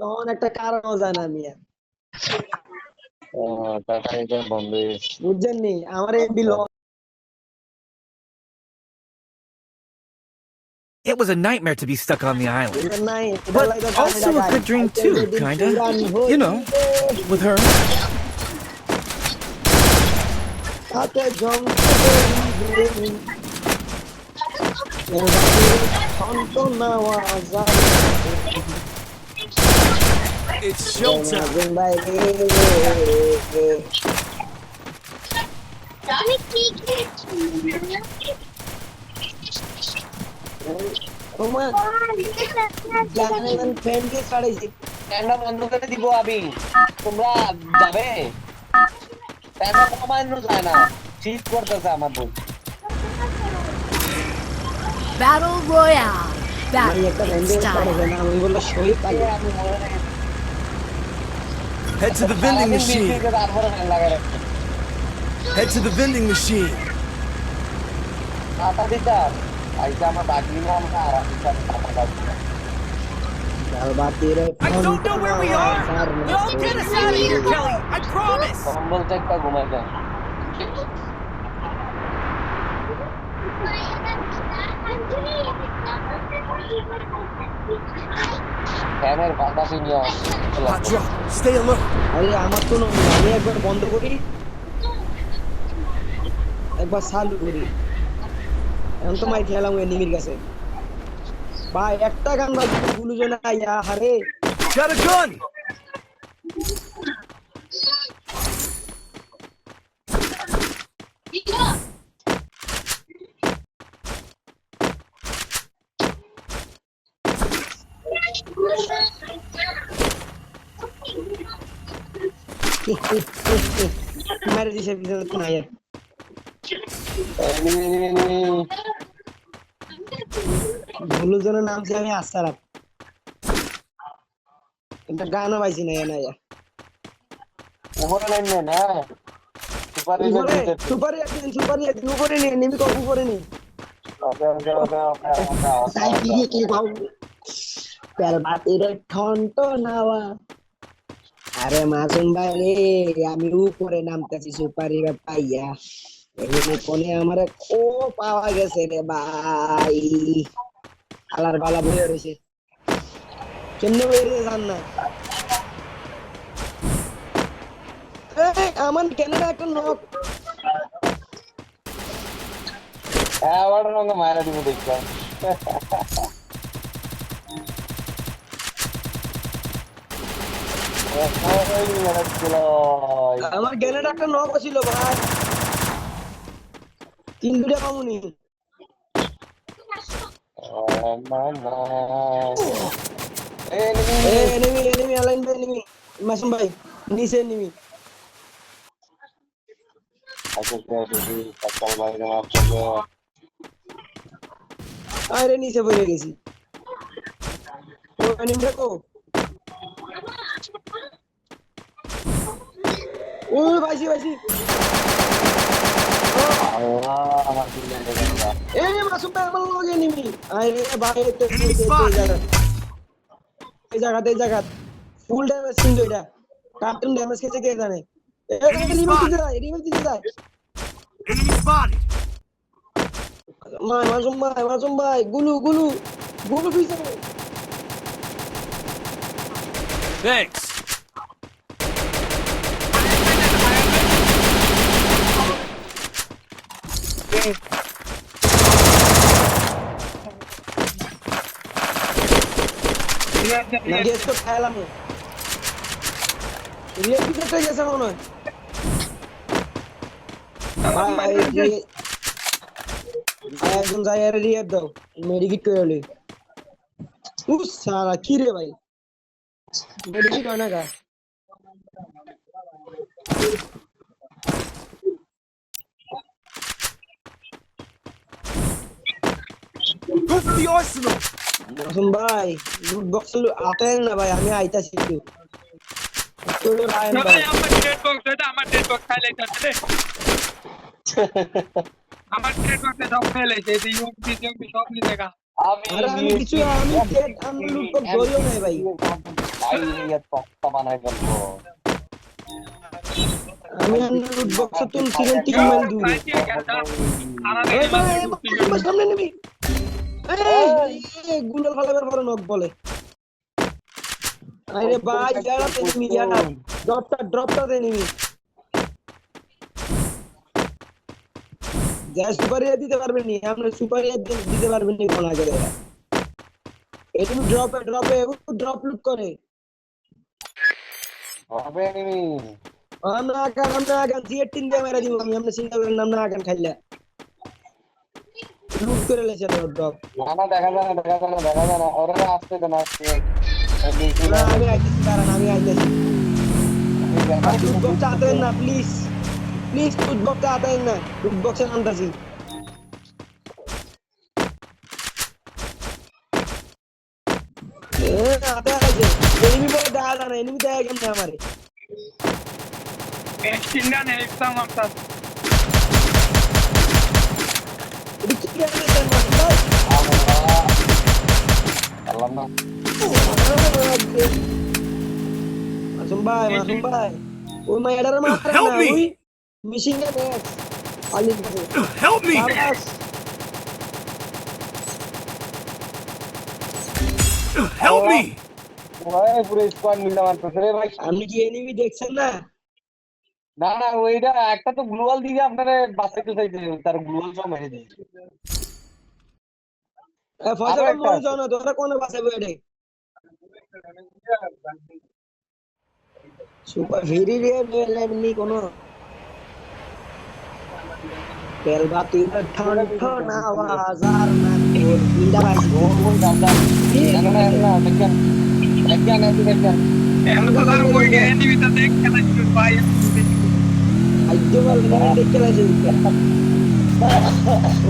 তখন একটা কারণও জানা মিয়া, টাটা এটা বন্ধ হয়ে গেছে। বুঝছেন নি আমার MB It was a nightmare to be stuck on the island. নাই, এটা But লাগে also a good dream আইতে too, যেদিন kinda. পুরান You know, হইবে with her. হাতে ঝংকারে হইবে সন্ত নাওয়া যায় It's showtime. বাইরে তোমার জানেন ফ্রেন্ডকে ছাড়াইছি, ফ্যানটা বন্ধ করে দিব আমি, তোমরা যাবে? ফ্যানটা কমানো যায় না, শীত করতেছে আমার বোন। Battle Royale. আমি একটা Battle in ফ্রেন্ডকে style. ছাড়াইছি না, আমি বললো শহীদ পাই আমি মনে নেই। Head to the vending সারাদিন machine. বৃষ্টিতে তারপরে ফ্যান লাগাই রাখছি। Head to the vending machine. টাকা দিতাম, আইসা আমার বাকি না, আমরা আরাম দিতাম টাকা দিতাম। I don't know where we are. No, get us out of here, Kelly. I promise. কম্বল তো একটা ঘুমাইতাম। ফ্যানের বাতাসই নিয়ে আসছে। Hot drop. Stay alert. আরে আমার তো নয়, আমি একবার বন্ধ করি একবার চালু করি, এখন তো মাই খেলাম এনিমির কাছে ভাই, একটা গান বাজে গুলুজনে আইয়া হারে Got a gun. মেরে দিছে পিছনে তো নাই, গুলুজনের নাম ছিল আমি আসারাপ, একটা গানও পাইছি না না উপরে নামবে না, সুপারি উপরে দিতে। সুপারি একদিন উপরে নিয়ে নিবি কত উপরে নি ওকে ওকে ওকে ওকে তাই কি কি পাও পেল বাতির ঠন্ট নাওয়া, আরে মাসুম ভাই রে আমি উপরে নামতেছি সুপারি পাইয়া, এখানে কোনে আমারে ও পাওয়া গেছে রে ভাই, আলার বালা বয়ে রয়েছে কেমনে বেরিয়ে যান না, আমার কেনাডা একটা নক হ্যাঁ ওর রঙে মারা দিব দেখলাম। আমার কেনাডা একটা নক ছিল ভাই, 3 2টা কামুনি এনিমি অ্যালাইন ভাই, এনিমি মাসুম ভাই নিচে এনিমি, আরে নিচে পড়ে গেছি, ও এনিমি দেখো, ও ভাইছি এ মাসুম ভাই আমার লগে এনিমি, আরে ভাই এই জায়গা ফুল ড্যামেজ কিন্তু এটা কার্টুন ড্যামেজ খেয়েছে কে জানে, রিভাইভ দিতে যায় Enemy spotted. মাসুম ভাই গুলু পিছনে, Thanks. না গেস তো খেলাম রিয়েল পিছনে গেছে মনে হয় ভাই, একদম যাই আরে রিয়েল দাও মেডিকিট করে লই, উস সারা কি রে ভাই মেডিকিট হয় না গা, Go for the arsenal. Masum ভাই লুট বক্স আপেল না ভাই, আমি আইতাছি একটু রায়ন ভাই, আমার ডেড বক্স এটা আমার ডেড বক্স খাই লাইতাছে রে, আমার ডেড বক্সে সব খাই লাইছে, এই ইউপি সব নি জায়গা। আরে আমি কিছু আমি লুট বক্স ধরিও নাই ভাই, ভাই ये তক্তা বানাই বলবো আমি লুট বক্স তুলছিলাম 3 মাইল দূরে। ওই ভাই আমার সামনে নিবি এই গুন্ডাল ফালাবার পরে নক বলে আরে ভাই যারা এনিমি যারা ড্রপটা দে এনিমি যা সুপার ইয়ে দিতে পারবেন নি আপনি সুপার ইয়ে দিতে পারবেন নি কোন আগে এনিমি ড্রপ লুট করে হবে এনিমি আমরা আগান জি18 দিয়ে মেরে দিব আমি আমরা চিন্তা করেন না আগান খাইলা লুট করে লেছে ড্রপ না দেখা যায় না ওরে আসতে দেন আসতে না আমি আইতেছি কারণ আমি আইতেছি লুট বক্স আতেন না প্লিজ লুট বক্স আতেন না লুট বক্সে নামতাছি আতে আছে এনিমি বলে দেখা যায় না এনিমি দেখা কেমনে আমারে Extindan hepsam aptal. এটা কি করে দেন ভাই আল্লাহ না মাসুম ভাই ওই মাইডারে মারতে Help না me! ওই মিশিং এর নেক্স আলি কাছে Help me! সাবাস Help me! ওই পুরো স্কোয়াড মিলে মারতেছে রে ভাই আপনি কি এনিমি দেখছেন না না ওইটা একটা তো গ্লোবাল দিয়ে আপনারে বাঁচাইতে চাইছে তার গ্লোবাল সব মেরে দিয়েছে ফয়সাল আরো একটা মরে আছে। যাও না তোরা কোনে বাঁচাবে এটাই সুপার ভেরি রে এমনি কোন তেল বাতি ঠন ঠন আওয়াজ আর না তোর বিন্দা ভাই ওই দাদা না দেখেন Ehm to dar koi gaya nahi bita dekh ke na chud bhai. আইতে বল না দেখতে লাগছে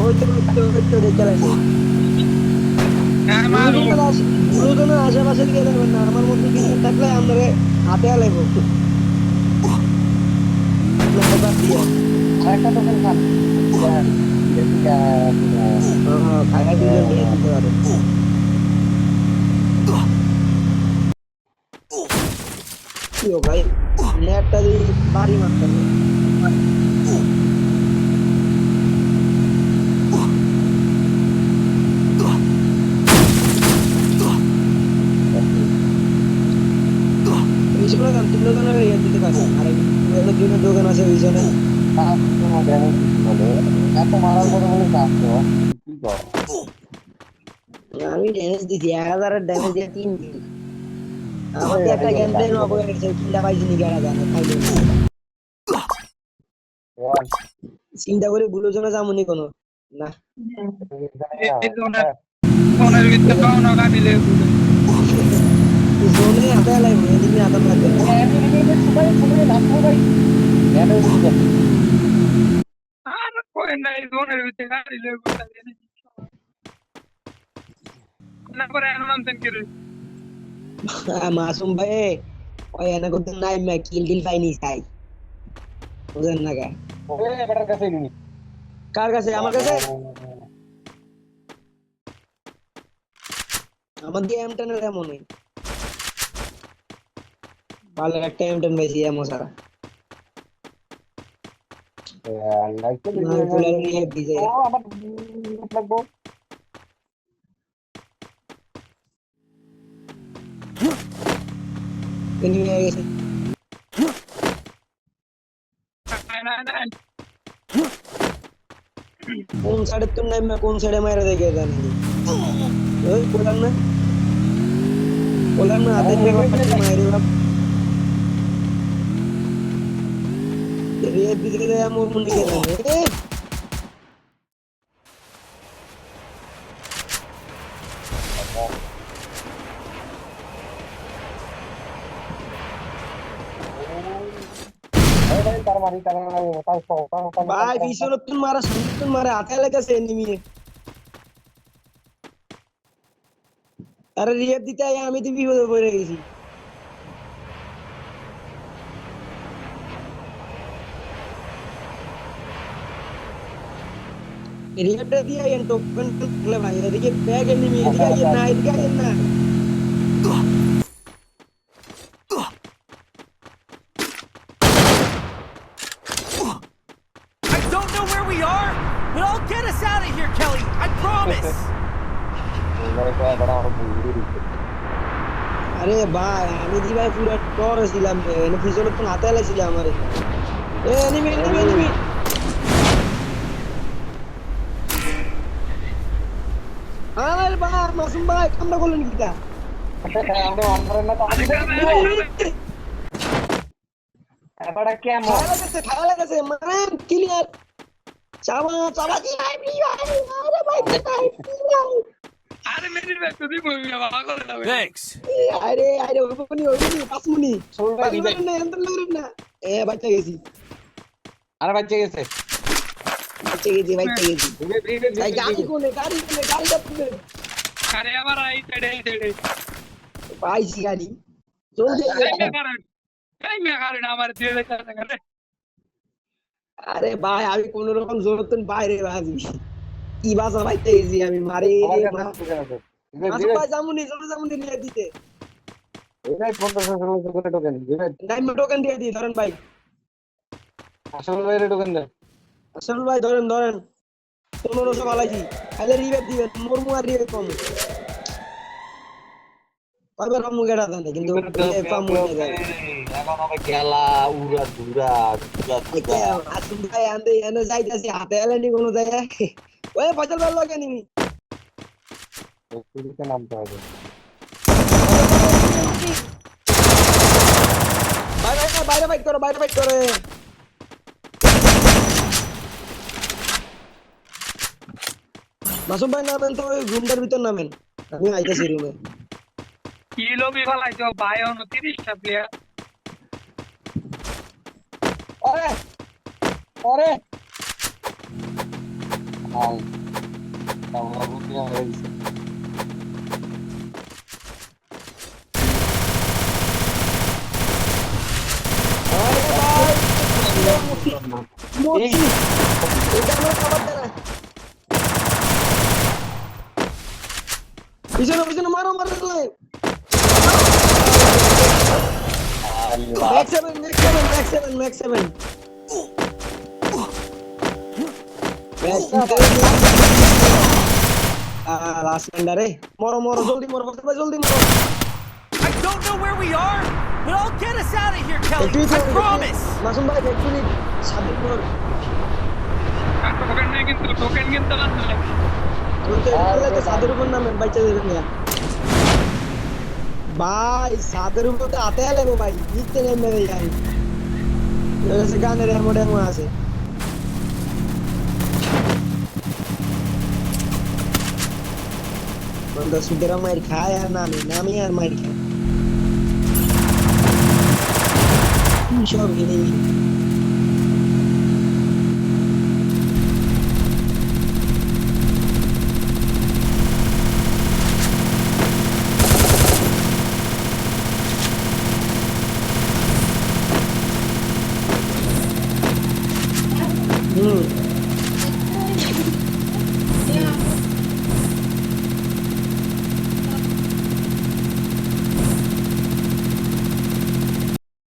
ওই তো দেখতে লাগছে Maru. গুরুজনের আশেপাশে দিয়ে যাবেন না আমার মধ্যে কিছু থাকলে আমরা হাতে আলাইব আরেকটা তো খান খাইয়া দিয়ে নিয়ে দিতে পারে কি ও ভাই নেটটা দিয়ে বাড়ি মারতে হবে পিছনে গান তিন দোকানে ইয়ে দিতে পারে আরে দুটো দোকান আছে পিছনে এত মারার পরে বলে কাজ তো কি কর আমি ড্যামেজ দিছি 1000 ড্যামেজ দিয়ে 3 দিন আমাকে একটা গেম প্লে নব হয়ে গেছে কিলা পাইছি নি গাড়া জানে খাইলে চিন্তা করে গুলোজনে যামুনি কোনো না Oner bitte kaun aga dile. জোনে হাতে লাইব এদিকে হাতে লাগবে Ar koi nahi oner bitte ga dile gusta dile. Na pore anam sen kire. Masum ভাই ওই এনে করতে নাই মে কিল পাইনি চাই বুঝেন না কার কাছে আমার কাছে আমার দিয়ে M10 এর এমন নেই ভালো একটা M10 বেশি এমন সারা না ফুলের নিয়ে দিছে এনি হয়ে গেছে Nah. কোন সাইডে তো নাই কোন সাইডে মাইরা দেখে জানি ওই বললাম না হাতে নিয়ে মাইরে বাপ রে দিকে দে মোর মুন্ডি কে জানে ভাই বিশন তুন মারা হাতে লেগেছে এনিমি আরে রিয়েট দিতে আমি তো বিপদে পড়ে গেছি রিয়েটটা দিয়ে এন টোকেন করলে ভাই এদিকে ব্যাগ এনিমি এদিকে না promise. আরে ভাই আমি দি ভাই পুরো টরে ছিলাম এনে পিছনে তো হাতে লাইছিল আমারে এ এনিমি এনিমি এনিমি আরে ভাই মাসুম ভাই কামড়া করলেন কিটা আমরা অন্তরের না এবারে কেমন খাওয়া লাগেছে মানে ক্লিয়ার চাবা চাবা কি ভাই আরে ভাই ভাই আরে মেরে রে তুই বলবি না বাবা করে না Thanks. আরে আরে ওইবনি 5 মিনিট শুনবে দিবে না এন্টার লাগেন না এ বাচ্চা গেছি আরে বাচ্চা গেছে বাচ্চা গেছি ভাই গাড়ি কোনে গাড়ি যাচ্ছে আরে আমার এই সাইডে পাইছি গাড়ি জলদি এই মেকারণ আমার দিয়ে দে করে আরে ভাই আমি কোন রকম জোরতন বাইরে বাজি কি বাসা ভাইতে গেছি আমি মারি মাসুম ভাই জামুনি নিয়ে দিতে এটাই 1500 করে টোকেন দিবে নাই টোকেন দিয়ে দিই ধরেন ভাই আসল বাইরে টোকেন দেন আসল ভাই ধরেন 1500 বালাইছি খালি রিবেট দিবেন মোর আর রিবেট কম কয়বার আমু গেড়া দেন কিন্তু পামু না যায় এখন হবে খেলা উড়া দুরা মাসুম ভাই আন্দে এনে যাইতাছি হাতে এলেনি কোনো জায়গায় ওই ফজল ভাই লাগে নিমি পুলিশে নামতে হবে বাইরে বাইট করে মাসুম ভাই নামেন তো ওই রুমটার ভিতর নামেন আমি আইতাছি রুমে কি লোবি ফলাইছো ভাই অন 30টা প্লেয়ার আরে আই আমরা বুঝি না হইছে আরে ভাই মোচি এটা আমার খাবার দেনা পিছনে মারো লাই ম্যাক্স 7 লাস্ট রে মরো জলদি মরো I don't know where we are, but I'll get us out of here, Kelly. I promise. Masum ভাই একটুনি সাবধান কর টোকেন কিন্তু লাগবে তো সাদের উপর নামেন বাইচা দেবেন না ভাই সাদের উপর তো আতে লাগবে ভাই নিতে নেমে রে যাই এসে গানের এমন আছে বন্ধ সুদেরা মাইর খায় আর নামি আর মাইর খায় সব গিনি